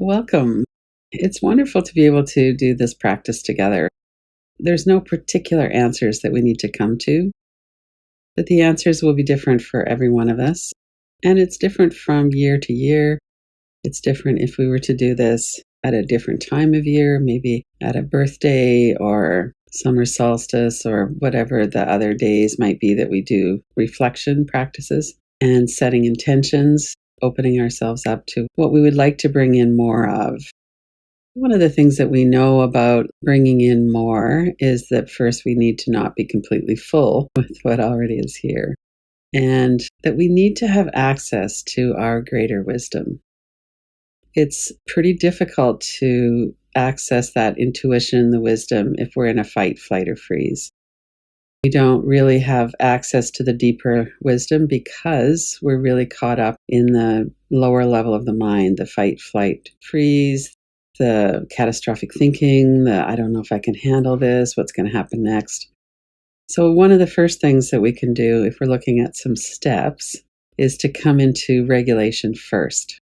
Welcome. It's wonderful to be able to do this practice together. There's no particular answers that we need to come to, but the answers will be different for every one of us. And it's different from year to year. It's different if we were to do this at a different time of year, maybe at a birthday or summer solstice or whatever the other days might be that we do reflection practices and setting intentions, opening ourselves up to what we would like to bring in more of. One of the things that we know about bringing in more is that first we need to not be completely full with what already is here, and that we need to have access to our greater wisdom. It's pretty difficult to access that intuition, the wisdom, if we're in a fight, flight, or freeze. We don't really have access to the deeper wisdom because we're really caught up in the lower level of the mind, the fight, flight, freeze, the catastrophic thinking, the I don't know if I can handle this, what's going to happen next. So, one of the first things that we can do if we're looking at some steps is to come into regulation first.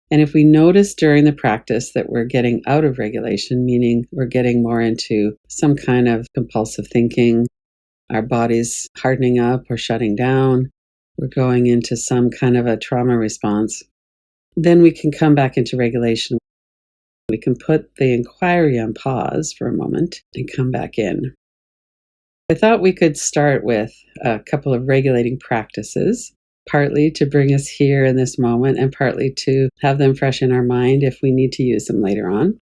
And if we notice during the practice that we're getting out of regulation, meaning we're getting more into some kind of compulsive thinking, our body's hardening up or shutting down, we're going into some kind of a trauma response, then we can come back into regulation. We can put the inquiry on pause for a moment and come back in. I thought we could start with a couple of regulating practices, partly to bring us here in this moment and partly to have them fresh in our mind if we need to use them later on.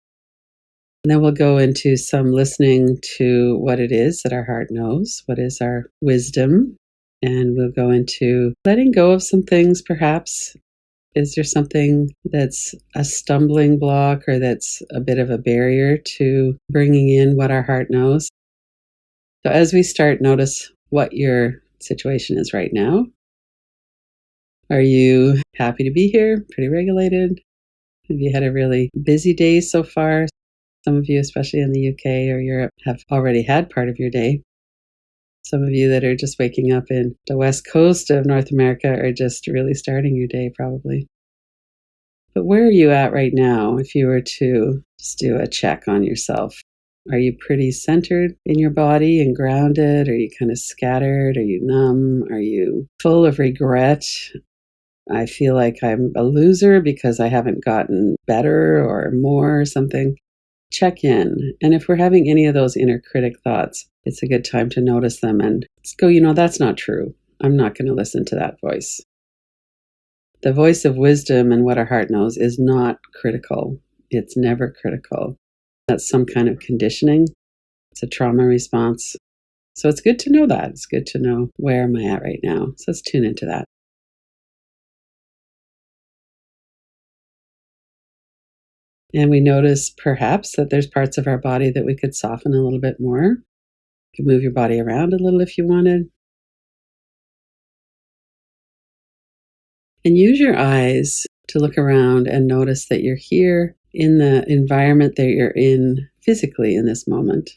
And then we'll go into some listening to what it is that our heart knows, what is our wisdom, and we'll go into letting go of some things perhaps. Is there something that's a stumbling block or that's a bit of a barrier to bringing in what our heart knows? So as we start, notice what your situation is right now. Are you happy to be here? Pretty regulated? Have you had a really busy day so far? Some of you, especially in the UK or Europe, have already had part of your day. Some of you that are just waking up in the west coast of North America are just really starting your day probably. But where are you at right now if you were to just do a check on yourself? Are you pretty centered in your body and grounded? Are you kind of scattered? Are you numb? Are you full of regret? I feel like I'm a loser because I haven't gotten better or more or something. Check in. And if we're having any of those inner critic thoughts, it's a good time to notice them and just go, that's not true. I'm not going to listen to that voice. The voice of wisdom and what our heart knows is not critical. It's never critical. That's some kind of conditioning. It's a trauma response. So it's good to know that. It's good to know where am I at right now. So let's tune into that. And we notice perhaps that there's parts of our body that we could soften a little bit more. You could move your body around a little if you wanted. And use your eyes to look around and notice that you're here in the environment that you're in physically in this moment.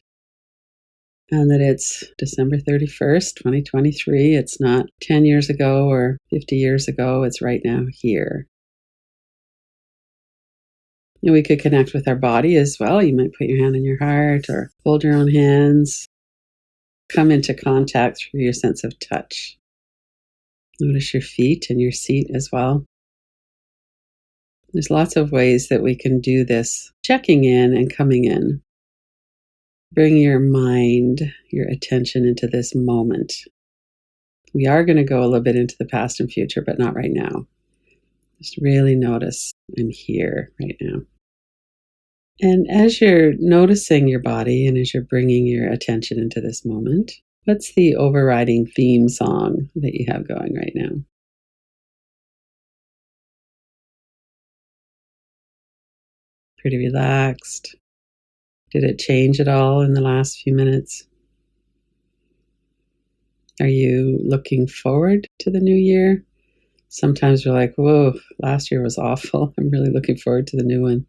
And that it's December 31st, 2023. It's not 10 years ago or 50 years ago. It's right now here. And we could connect with our body as well. You might put your hand on your heart or hold your own hands. Come into contact through your sense of touch. Notice your feet and your seat as well. There's lots of ways that we can do this, checking in and coming in. Bring your mind, your attention into this moment. We are going to go a little bit into the past and future, but not right now. Just really notice I'm here right now. And as you're noticing your body and as you're bringing your attention into this moment, what's the overriding theme song that you have going right now? Pretty relaxed. Did it change at all in the last few minutes? Are you looking forward to the new year? Sometimes we're like, whoa, last year was awful. I'm really looking forward to the new one.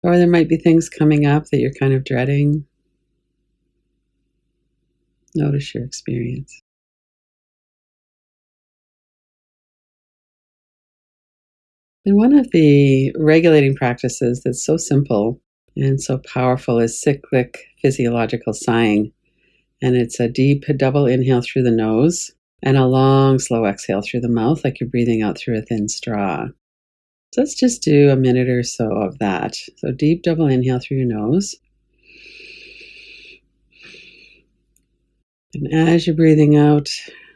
Or there might be things coming up that you're kind of dreading. Notice your experience. And one of the regulating practices that's so simple and so powerful is cyclic physiological sighing. And it's a deep double inhale through the nose and a long, slow exhale through the mouth, like you're breathing out through a thin straw. So let's just do a minute or so of that. So deep double inhale through your nose. And as you're breathing out,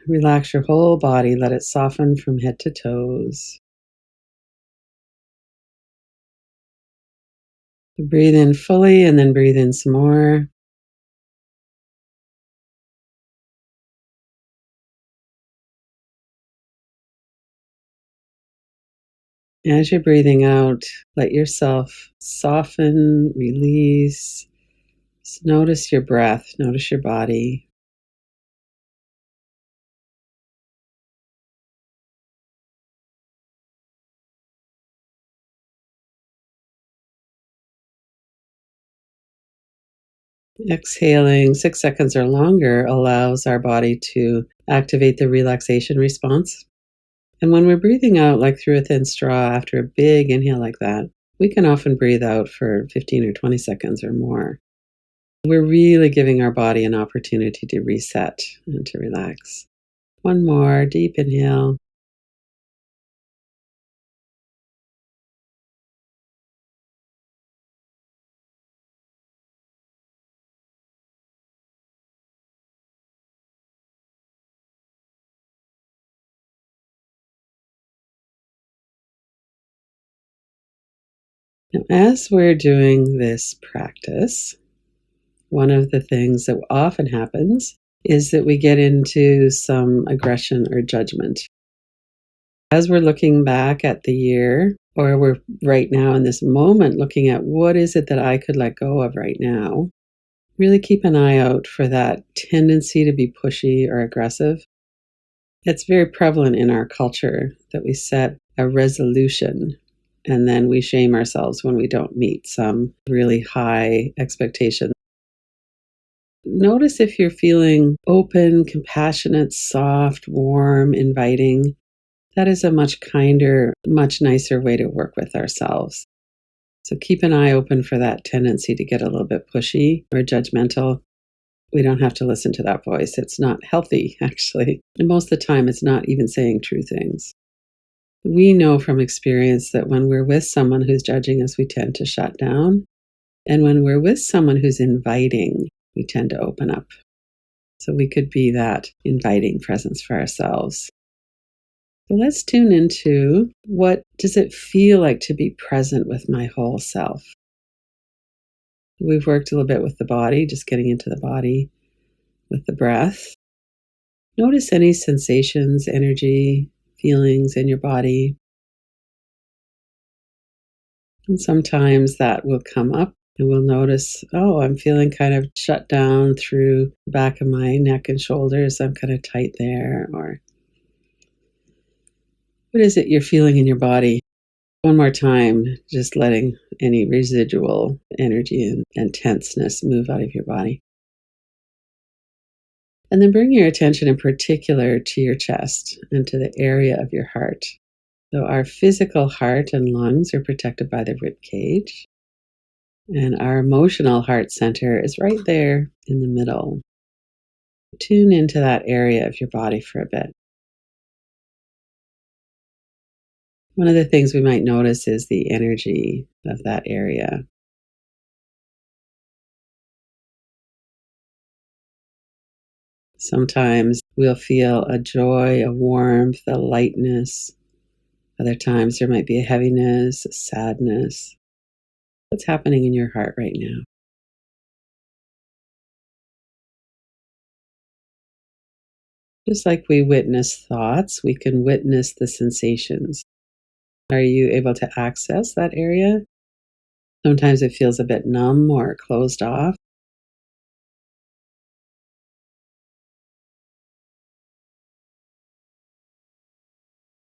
relax your whole body. Let it soften from head to toes. Breathe in fully and then breathe in some more. As you're breathing out, let yourself soften, release. Just notice your breath, notice your body. Exhaling 6 seconds or longer allows our body to activate the relaxation response. And when we're breathing out like through a thin straw after a big inhale like that, we can often breathe out for 15 or 20 seconds or more. We're really giving our body an opportunity to reset and to relax. One more deep inhale. Now, as we're doing this practice, one of the things that often happens is that we get into some aggression or judgment. As we're looking back at the year, or we're right now in this moment looking at what is it that I could let go of right now, really keep an eye out for that tendency to be pushy or aggressive. It's very prevalent in our culture that we set a resolution and then we shame ourselves when we don't meet some really high expectation. Notice if you're feeling open, compassionate, soft, warm, inviting. That is a much kinder, much nicer way to work with ourselves. So keep an eye open for that tendency to get a little bit pushy or judgmental. We don't have to listen to that voice. It's not healthy, actually. And most of the time, it's not even saying true things. We know from experience that when we're with someone who's judging us, we tend to shut down. And when we're with someone who's inviting, we tend to open up. So we could be that inviting presence for ourselves. So let's tune into what does it feel like to be present with my whole self? We've worked a little bit with the body, just getting into the body with the breath. Notice any sensations, energy, feelings in your body. And sometimes that will come up and we'll notice, oh, I'm feeling kind of shut down through the back of my neck and shoulders. I'm kind of tight there. Or what is it you're feeling in your body? One more time, just letting any residual energy and tenseness move out of your body. And then bring your attention in particular to your chest and to the area of your heart. So our physical heart and lungs are protected by the rib cage. And our emotional heart center is right there in the middle. Tune into that area of your body for a bit. One of the things we might notice is the energy of that area. Sometimes we'll feel a joy, a warmth, a lightness. Other times there might be a heaviness, a sadness. What's happening in your heart right now? Just like we witness thoughts, we can witness the sensations. Are you able to access that area? Sometimes it feels a bit numb or closed off.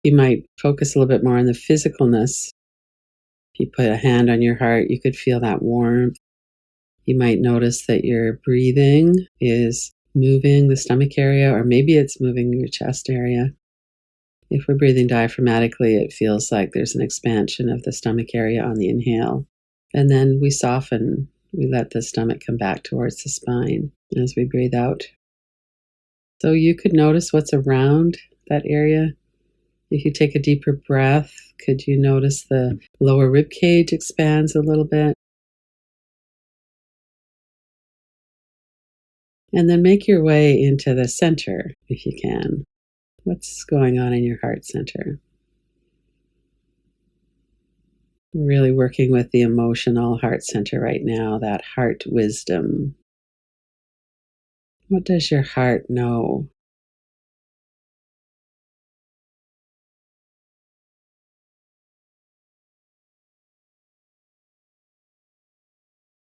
You might focus a little bit more on the physicalness. If you put a hand on your heart, you could feel that warmth. You might notice that your breathing is moving the stomach area, or maybe it's moving your chest area. If we're breathing diaphragmatically, it feels like there's an expansion of the stomach area on the inhale. And then we soften, we let the stomach come back towards the spine as we breathe out. So you could notice what's around that area. If you take a deeper breath, could you notice the lower rib cage expands a little bit? And then make your way into the center if you can. What's going on in your heart center? We're really working with the emotional heart center right now, that heart wisdom. What does your heart know?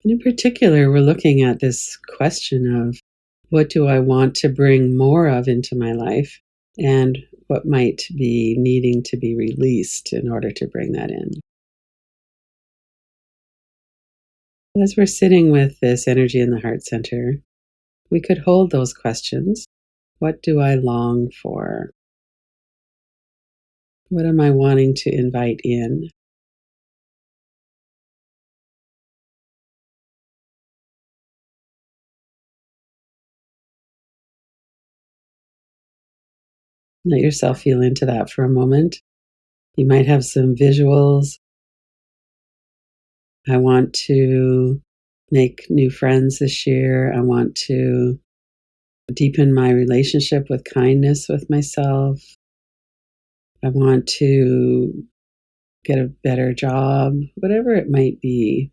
And in particular, we're looking at this question of what do I want to bring more of into my life, and what might be needing to be released in order to bring that in. As we're sitting with this energy in the heart center, we could hold those questions. What do I long for? What am I wanting to invite in? Let yourself feel into that for a moment. You might have some visuals. I want to make new friends this year. I want to deepen my relationship with kindness with myself. I want to get a better job, whatever it might be.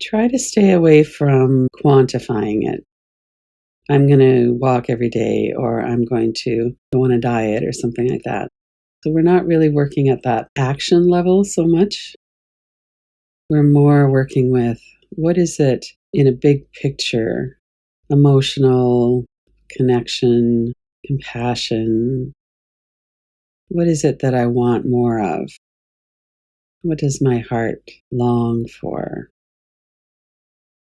Try to stay away from quantifying it. I'm going to walk every day, or I'm going to go on a diet, or something like that. So we're not really working at that action level so much. We're more working with what is it in a big picture, emotional connection, compassion. What is it that I want more of? What does my heart long for?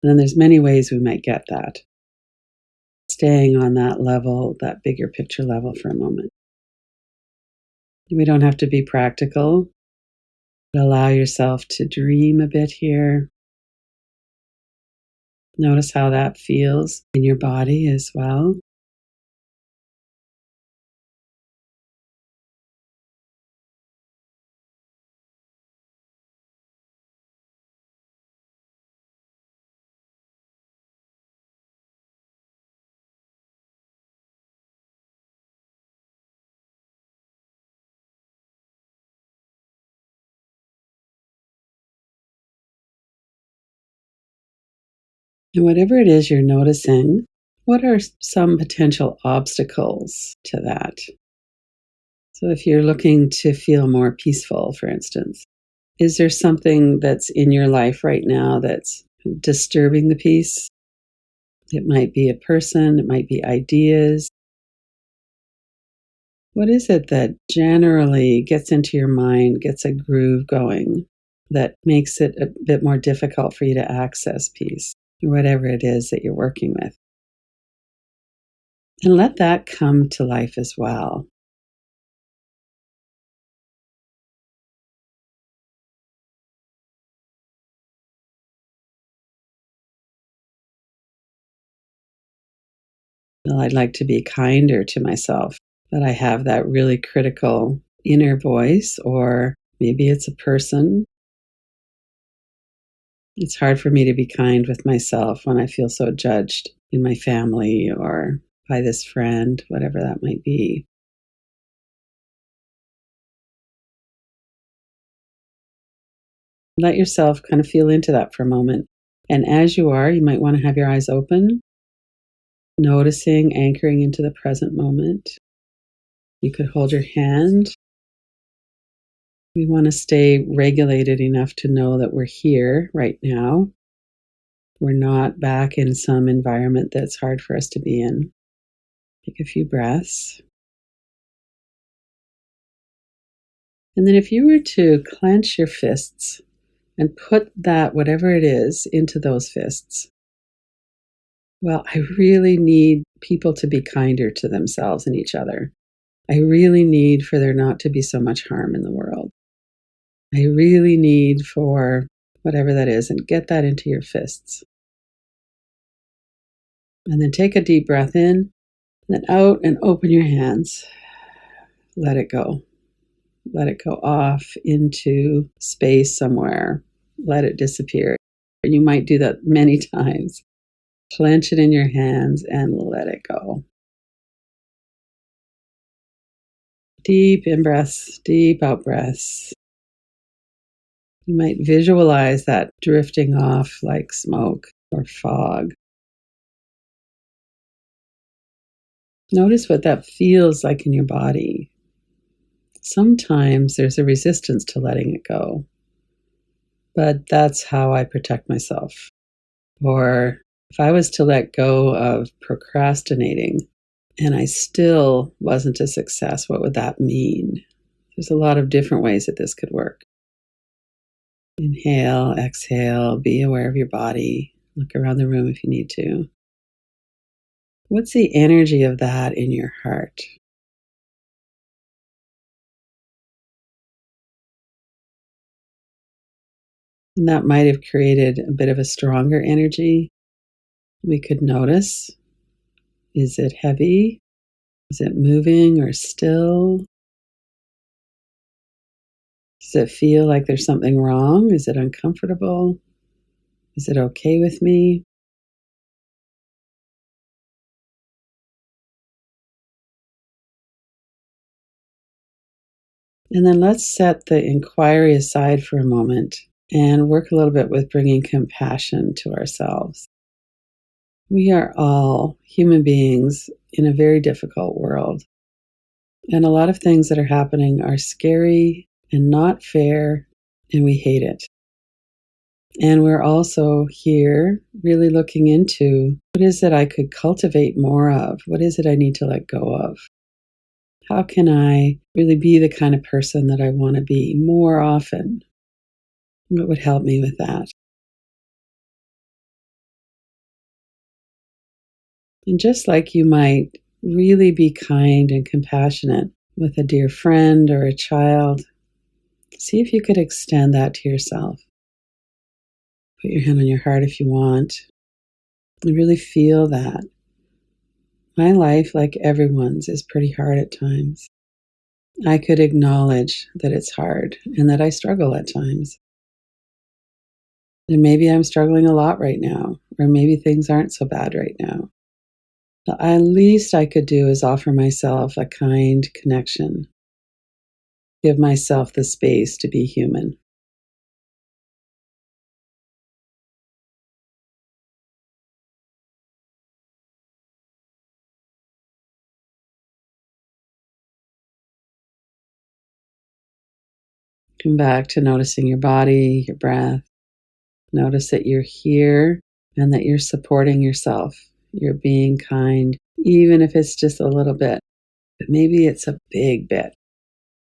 And then there's many ways we might get that. Staying on that level, that bigger picture level for a moment. We don't have to be practical, but allow yourself to dream a bit here. Notice how that feels in your body as well. And whatever it is you're noticing, what are some potential obstacles to that? So, if you're looking to feel more peaceful, for instance, is there something that's in your life right now that's disturbing the peace? It might be a person, it might be ideas. What is it that generally gets into your mind, gets a groove going, that makes it a bit more difficult for you to access peace, whatever it is that you're working with? And let that come to life as well. Well, I'd like to be kinder to myself, but I have that really critical inner voice, or maybe it's a person. It's hard for me to be kind with myself when I feel so judged in my family or by this friend, whatever that might be. Let yourself kind of feel into that for a moment. And as you are, you might want to have your eyes open, noticing, anchoring into the present moment. You could hold your hand. We want to stay regulated enough to know that we're here right now. We're not back in some environment that's hard for us to be in. Take a few breaths. And then if you were to clench your fists and put that, whatever it is, into those fists. Well, I really need people to be kinder to themselves and each other. I really need for there not to be so much harm in the world. I really need for whatever that is, and get that into your fists. And then take a deep breath in, then out and open your hands. Let it go. Let it go off into space somewhere. Let it disappear. You might do that many times. Clench it in your hands and let it go. Deep in breaths, deep out breaths. You might visualize that drifting off like smoke or fog. Notice what that feels like in your body. Sometimes there's a resistance to letting it go, but that's how I protect myself. Or if I was to let go of procrastinating and I still wasn't a success, what would that mean? There's a lot of different ways that this could work. Inhale, exhale, be aware of your body. Look around the room if you need to. What's the energy of that in your heart? And that might have created a bit of a stronger energy. We could notice. Is it heavy? Is it moving or still? Does it feel like there's something wrong? Is it uncomfortable? Is it okay with me? And then let's set the inquiry aside for a moment and work a little bit with bringing compassion to ourselves. We are all human beings in a very difficult world. And a lot of things that are happening are scary and not fair, and we hate it. And we're also here really looking into what is it I could cultivate more of? What is it I need to let go of? How can I really be the kind of person that I want to be more often? What would help me with that? And just like you might really be kind and compassionate with a dear friend or a child, see if you could extend that to yourself. Put your hand on your heart if you want, and really feel that. My life, like everyone's, is pretty hard at times. I could acknowledge that it's hard and that I struggle at times. And maybe I'm struggling a lot right now, or maybe things aren't so bad right now. The least I could do is offer myself a kind connection, give myself the space to be human. Come back to noticing your body, your breath. Notice that you're here and that you're supporting yourself. You're being kind, even if it's just a little bit, but maybe it's a big bit.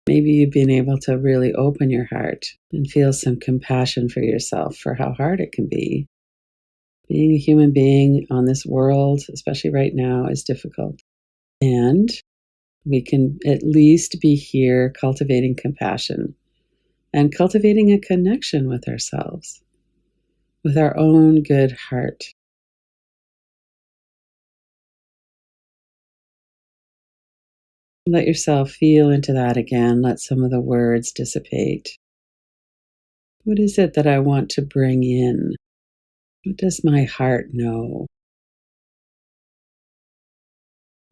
Maybe you've been able to really open your heart and feel some compassion for yourself for how hard it can be. Being a human being on this world, especially right now, is difficult. And we can at least be here cultivating compassion and cultivating a connection with ourselves, with our own good heart. Let yourself feel into that again. Let some of the words dissipate. What is it that I want to bring in? What does my heart know?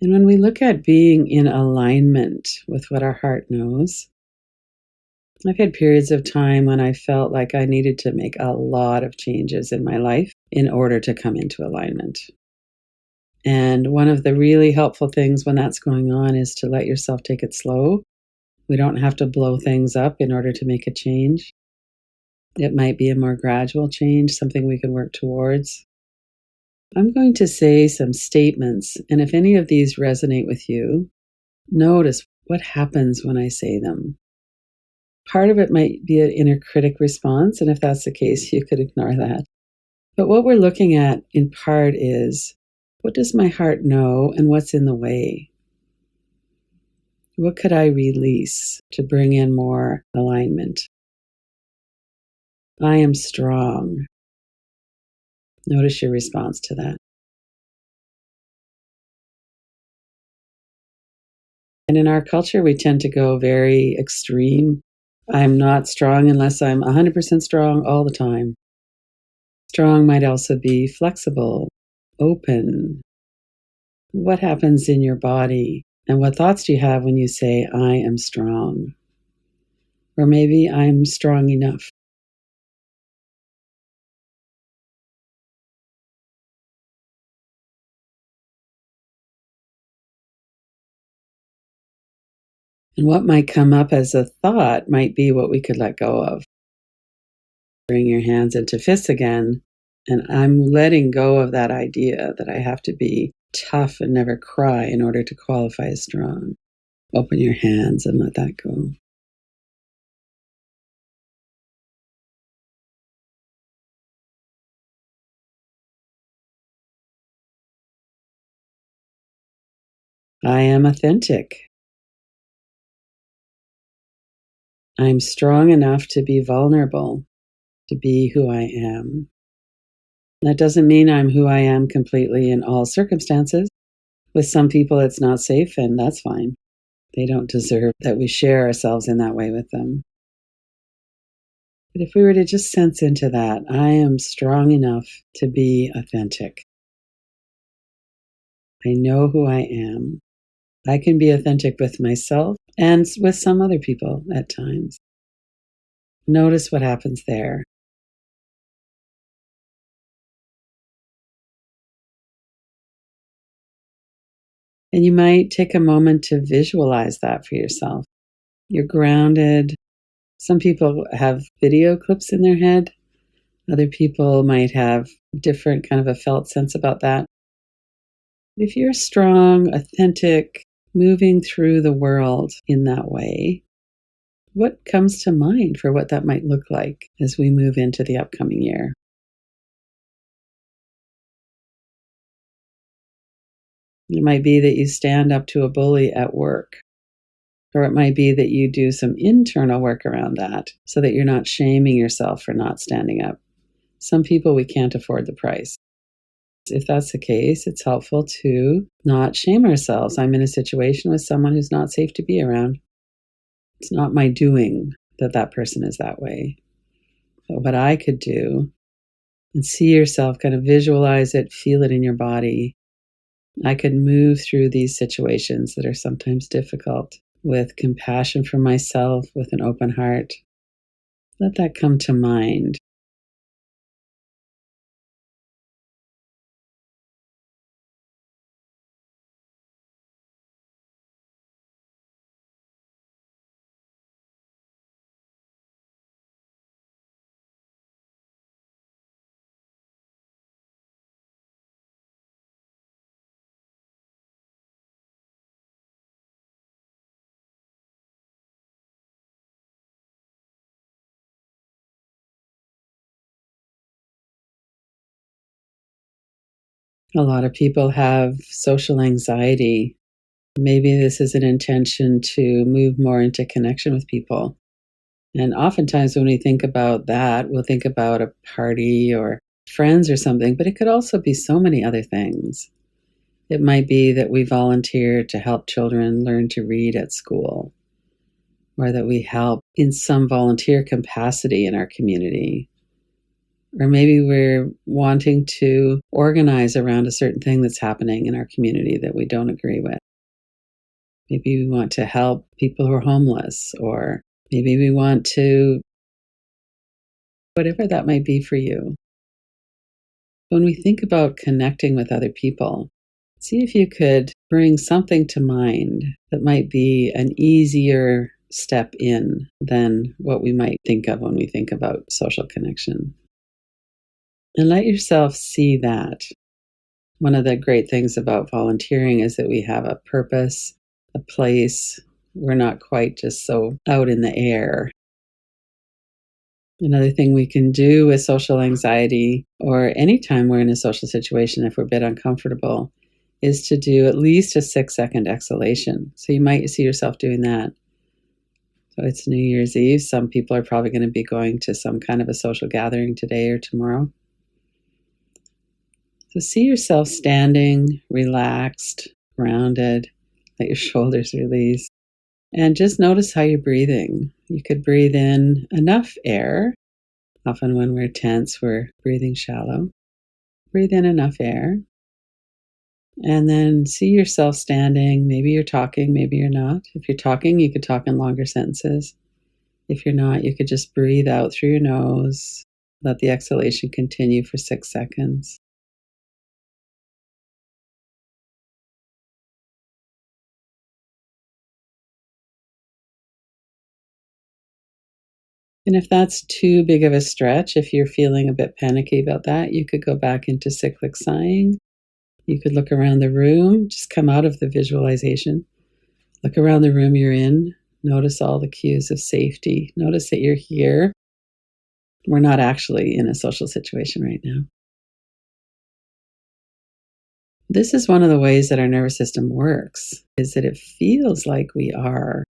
And when we look at being in alignment with what our heart knows, I've had periods of time when I felt like I needed to make a lot of changes in my life in order to come into alignment. And one of the really helpful things when that's going on is to let yourself take it slow. We don't have to blow things up in order to make a change. It might be a more gradual change, something we can work towards. I'm going to say some statements, and if any of these resonate with you, notice what happens when I say them. Part of it might be an inner critic response, and if that's the case, you could ignore that. But what we're looking at in part is, what does my heart know and what's in the way? What could I release to bring in more alignment? I am strong. Notice your response to that. And in our culture, we tend to go very extreme. I'm not strong unless I'm 100% strong all the time. Strong might also be flexible, open. What happens in your body? And what thoughts do you have when you say, I am strong? Or maybe I'm strong enough. And what might come up as a thought might be what we could let go of. Bring your hands into fists again. And I'm letting go of that idea that I have to be tough and never cry in order to qualify as strong. Open your hands and let that go. I am authentic. I'm strong enough to be vulnerable, to be who I am. That doesn't mean I'm who I am completely in all circumstances. With some people, it's not safe, and that's fine. They don't deserve that we share ourselves in that way with them. But if we were to just sense into that, I am strong enough to be authentic. I know who I am. I can be authentic with myself and with some other people at times. Notice what happens there. And you might take a moment to visualize that for yourself. You're grounded. Some people have video clips in their head. Other people might have different kind of a felt sense about that. If you're strong, authentic, moving through the world in that way, what comes to mind for what that might look like as we move into the upcoming year? It might be that you stand up to a bully at work, or it might be that you do some internal work around that so that you're not shaming yourself for not standing up. Some people, we can't afford the price. If that's the case, it's helpful to not shame ourselves. I'm in a situation with someone who's not safe to be around. It's not my doing that that person is that way. But what I could do, and see yourself, kind of visualize it, feel it in your body. I could move through these situations that are sometimes difficult with compassion for myself, with an open heart. Let that come to mind. A lot of people have social anxiety. Maybe this is an intention to move more into connection with people. And oftentimes, when we think about that, we'll think about a party or friends or something, but it could also be so many other things. It might be that we volunteer to help children learn to read at school, or that we help in some volunteer capacity in our community. Or maybe we're wanting to organize around a certain thing that's happening in our community that we don't agree with. Maybe we want to help people who are homeless, or maybe we want to, whatever that might be for you. When we think about connecting with other people, see if you could bring something to mind that might be an easier step in than what we might think of when we think about social connection. And let yourself see that. One of the great things about volunteering is that we have a purpose, a place. We're not quite just so out in the air. Another thing we can do with social anxiety, or anytime we're in a social situation, if we're a bit uncomfortable, is to do at least a 6-second exhalation. So you might see yourself doing that. So it's New Year's Eve. Some people are probably going to be going to some kind of a social gathering today or tomorrow. So see yourself standing, relaxed, grounded, let your shoulders release, and just notice how you're breathing. You could breathe in enough air. Often when we're tense, we're breathing shallow. Breathe in enough air. And then see yourself standing. Maybe you're talking, maybe you're not. If you're talking, you could talk in longer sentences. If you're not, you could just breathe out through your nose. Let the exhalation continue for 6 seconds. And if that's too big of a stretch, if you're feeling a bit panicky about that, you could go back into cyclic sighing. You could look around the room, just come out of the visualization. Look around the room you're in. Notice all the cues of safety. Notice that you're here. We're not actually in a social situation right now. This is one of the ways that our nervous system works, is that it feels like we are.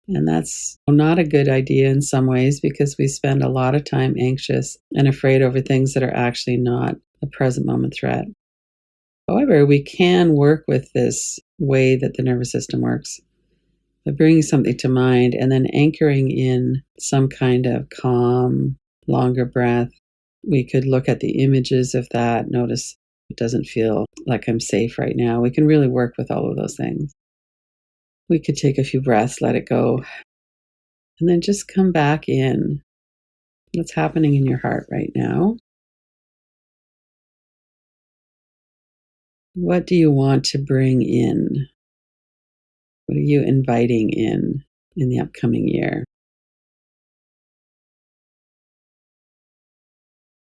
And that's not a good idea in some ways because we spend a lot of time anxious and afraid over things that are actually not a present moment threat. However, we can work with this way that the nervous system works by bringing something to mind and then anchoring in some kind of calm, longer breath. We could look at the images of that, notice it doesn't feel like I'm safe right now. We can really work with all of those things. We could take a few breaths, let it go, and then just come back in. What's happening in your heart right now? What do you want to bring in? What are you inviting in the upcoming year?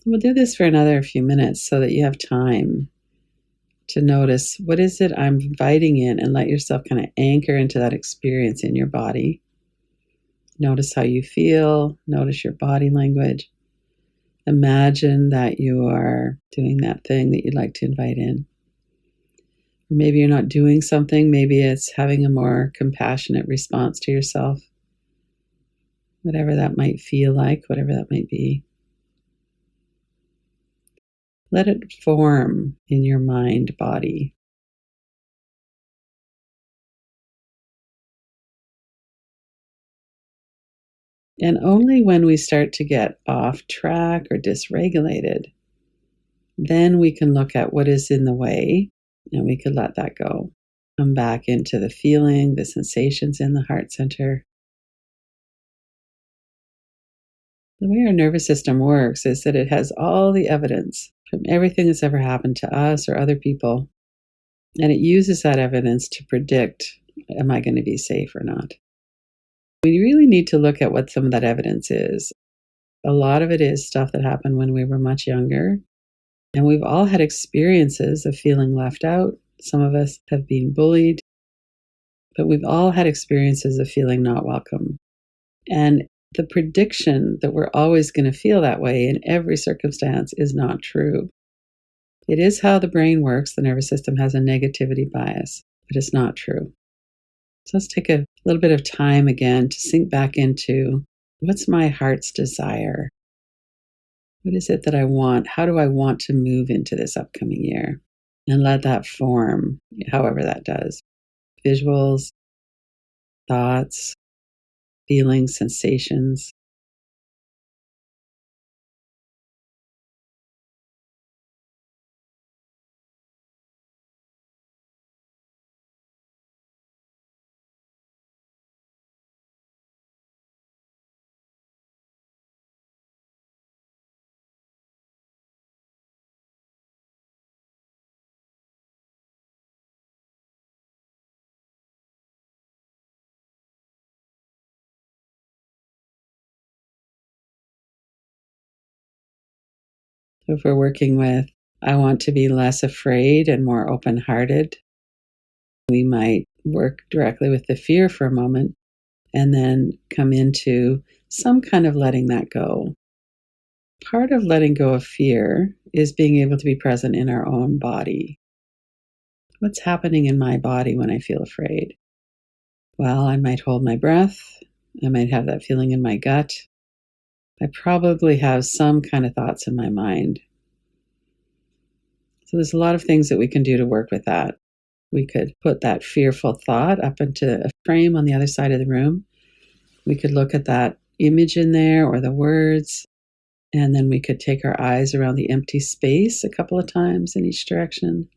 We'll do this for another few minutes so that you have time to notice what is it I'm inviting in and let yourself kind of anchor into that experience in your body. Notice how you feel, notice your body language. Imagine that you are doing that thing that you'd like to invite in. Or maybe you're not doing something, maybe it's having a more compassionate response to yourself. Whatever that might feel like, whatever that might be. Let it form in your mind body. And only when we start to get off track or dysregulated, then we can look at what is in the way and we could let that go. Come back into the feeling, the sensations in the heart center. The way our nervous system works is that it has all the evidence from everything that's ever happened to us or other people, and it uses that evidence to predict, am I going to be safe or not? We really need to look at what some of that evidence is. A lot of it is stuff that happened when we were much younger, and we've all had experiences of feeling left out. Some of us have been bullied, but we've all had experiences of feeling not welcome. And the prediction that we're always going to feel that way in every circumstance is not true. It is how the brain works. The nervous system has a negativity bias, but it's not true. So let's take a little bit of time again to sink back into what's my heart's desire? What is it that I want? How do I want to move into this upcoming year? And let that form, however that does. Visuals, thoughts, feelings, sensations. If we're working with, I want to be less afraid and more open hearted, we might work directly with the fear for a moment and then come into some kind of letting that go. Part of letting go of fear is being able to be present in our own body. What's happening in my body when I feel afraid? Well, I might hold my breath. I might have that feeling in my gut. I probably have some kind of thoughts in my mind. So there's a lot of things that we can do to work with that. We could put that fearful thought up into a frame on the other side of the room. We could look at that image in there or the words, and then we could take our eyes around the empty space a couple of times in each direction.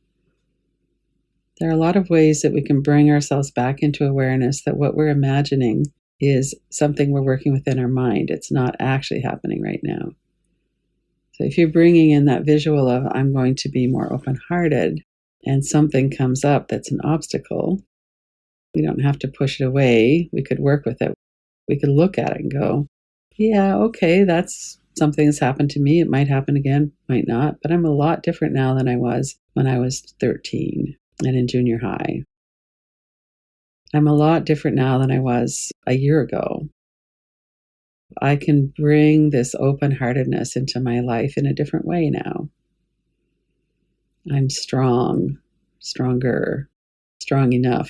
There are a lot of ways that we can bring ourselves back into awareness that what we're imagining is something we're working with in our mind. It's not actually happening right now. So if you're bringing in that visual of, I'm going to be more open-hearted, and something comes up that's an obstacle, we don't have to push it away. We could work with it. We could look at it and go, yeah, okay, that's something that's happened to me. It might happen again, might not, but I'm a lot different now than I was when I was 13 and in junior high. I'm a lot different now than I was a year ago. I can bring this open-heartedness into my life in a different way now. I'm strong, stronger, strong enough,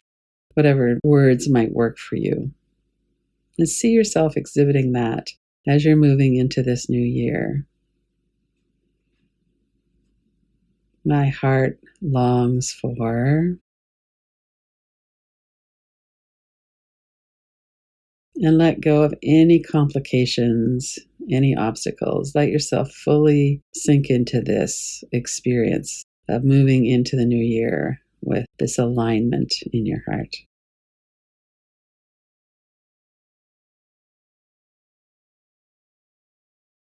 whatever words might work for you. And see yourself exhibiting that as you're moving into this new year. My heart longs for, and let go of any complications, any obstacles. Let yourself fully sink into this experience of moving into the new year with this alignment in your heart.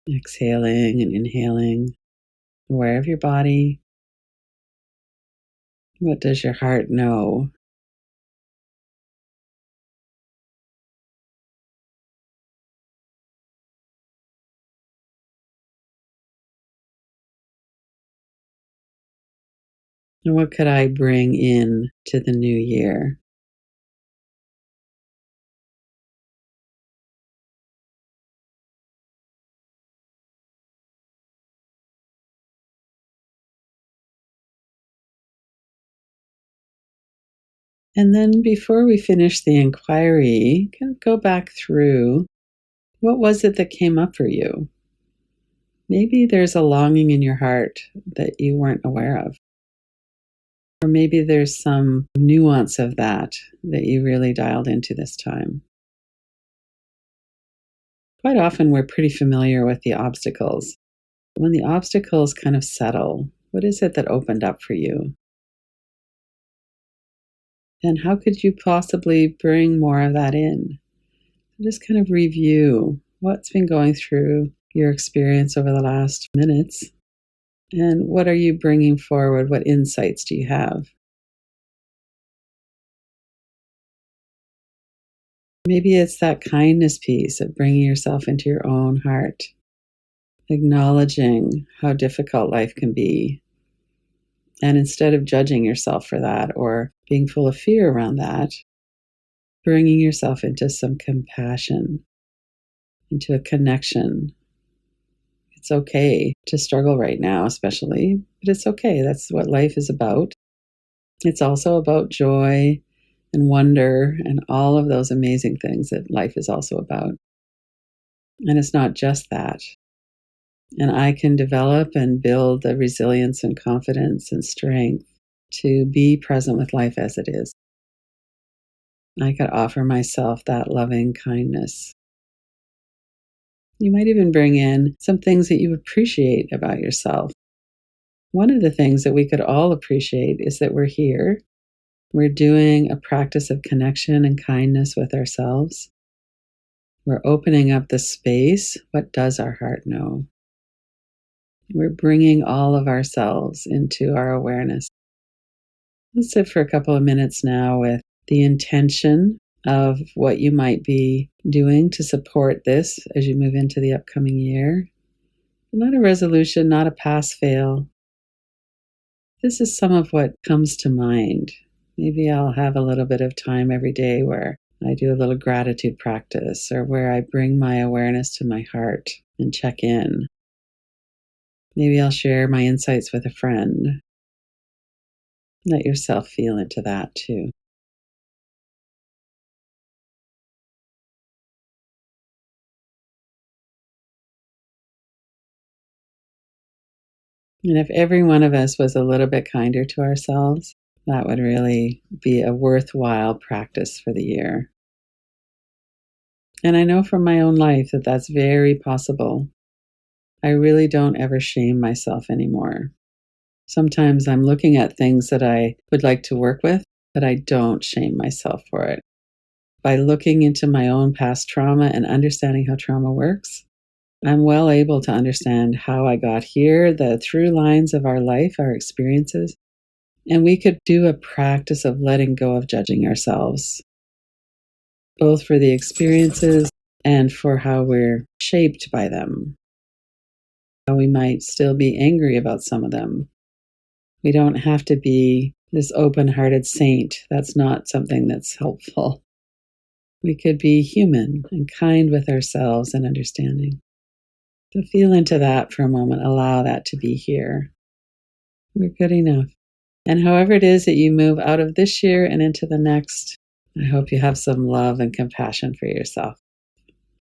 Exhaling and inhaling, aware of your body. What does your heart know? And what could I bring in to the new year? And then before we finish the inquiry, kind of go back through, what was it that came up for you? Maybe there's a longing in your heart that you weren't aware of. Or maybe there's some nuance of that that you really dialed into this time. Quite often we're pretty familiar with the obstacles. When the obstacles kind of settle, what is it that opened up for you? And how could you possibly bring more of that in? Just kind of review what's been going through your experience over the last minutes, and what are you bringing forward? What insights do you have? Maybe it's that kindness piece of bringing yourself into your own heart, acknowledging how difficult life can be. And instead of judging yourself for that or being full of fear around that, bringing yourself into some compassion, into a connection. It's okay to struggle right now, especially, but it's okay. That's what life is about. It's also about joy and wonder and all of those amazing things that life is also about. And it's not just that. And I can develop and build the resilience and confidence and strength to be present with life as it is. I could offer myself that loving kindness. You might even bring in some things that you appreciate about yourself. One of the things that we could all appreciate is that we're here. We're doing a practice of connection and kindness with ourselves. We're opening up the space. What does our heart know? We're bringing all of ourselves into our awareness. Let's sit for a couple of minutes now with the intention of what you might be doing to support this as you move into the upcoming year. Not a resolution, not a pass-fail. This is some of what comes to mind. Maybe I'll have a little bit of time every day where I do a little gratitude practice, or where I bring my awareness to my heart and check in. Maybe I'll share my insights with a friend. Let yourself feel into that too. And if every one of us was a little bit kinder to ourselves, that would really be a worthwhile practice for the year. And I know from my own life that that's very possible. I really don't ever shame myself anymore. Sometimes I'm looking at things that I would like to work with, but I don't shame myself for it. By looking into my own past trauma and understanding how trauma works, I'm well able to understand how I got here, the through lines of our life, our experiences, and we could do a practice of letting go of judging ourselves, both for the experiences and for how we're shaped by them. How we might still be angry about some of them. We don't have to be this open hearted saint. That's not something that's helpful. We could be human and kind with ourselves and understanding. So feel into that for a moment. Allow that to be here. We're good enough. And however it is that you move out of this year and into the next, I hope you have some love and compassion for yourself.